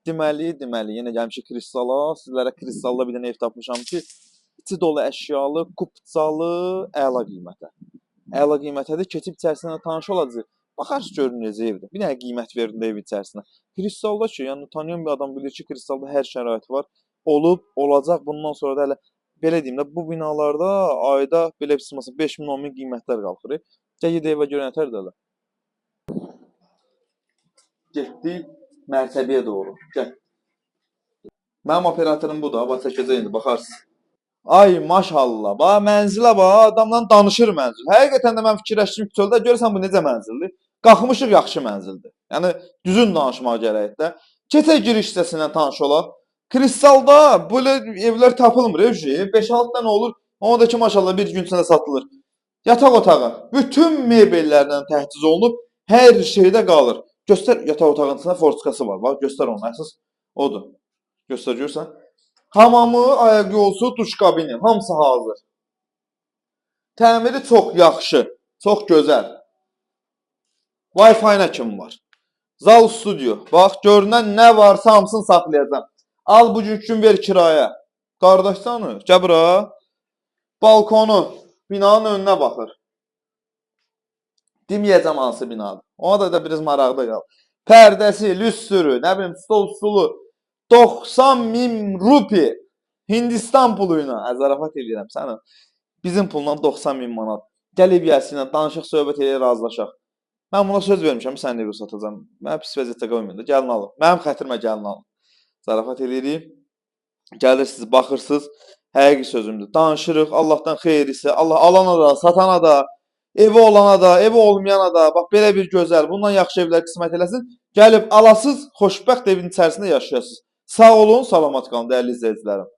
deməli, yenə gəlmişik Kristala. Sizlərə Kristalda bir dənə ev tapmışam ki, içi dolu əşyalı, kupcalı, əla qiymətə. Əla qiymətədir. Keçib içərisində tanış olacaq. Baxarsınız görün necə evdir. Bir dənə qiymət verin də ev içərisinə. Kristalda ki, yəni tanıyan bir adam bilir ki, Kristalda hər şərait var. Olub, olacaq. Bundan sonra da hələ belə deyim də, bu binalarda ayda belə bir 5 min, 10 min qiymətlər qalxır. Gəl evə görə nətər də elə. Getdik mərtəbəyə doğru. Gəl. Mənim operatorum budur. Bax çəkəcək indi baxarsınız. Ay maşallah. Bax mənzilə bax, adamla danışır mənzil. Həqiqətən də mən fikirləşdim ki, çöldə görürsən bu necə mənzildir? Qalxmışıq yaxşı mənzildir. Yəni düzün danışmaq gərəkdir də. Keçək giriş hissəsindən tanış olaq. Kristalda belə evlər tapılmır, 5-6 dənə olur. Ona da ki maşallah bir gün içində satılır. Yataq otağı bütün mebellərlə təchiz olunub, hər şeydə qalır. Göstər yataq otağının içində forçkası var. Bax göstər onu. Əsas odur. Göstər görsən. Hamamı, ayaq yolusu, duş kabini, hamısı hazır. Təmiri çox yaxşı, çox gözəl. Wi-Fi-nə kim var? Zal studio. Bax görünən nə varsa hamısını saxlayacağam. Al bugünkü gün ver kiraya. Qardaşsanı, gəl bura. Balkonu binanın önünə baxır. Deməyəcəm hansı binadır. Ona da biraz maraqda qal. Pərdəsi, lüstrü, nə bilim stol stulu 90.000 rupi Hindistan puluyla zarafat edirəm sənə. Bizim pulla 90.000 manat. Gəl ev yəsinə danışıq, söhbət edək, razılaşaq. Mən buna söz vermişəm, sən evi satacağam. Mən pis vəziyyətdə qoymayın da, gəlin alın. Mənim xətrimə gəlin alın. Zarafat edirik. Gəlirsiniz, baxırsınız. Həqiqi sözümdür. Danışırıq, Allahdan xeyirlisi, Allah alana da, satana da, evi olana da, evi olmayana da, bax belə bir gözəl, bundan yaxşı evlər qismət eləsin. Gəlib alasız, xoşbəxt evin içərisində yaşayasınız. Sağ olun, salamat qalın, dəyərli izləyicilərim.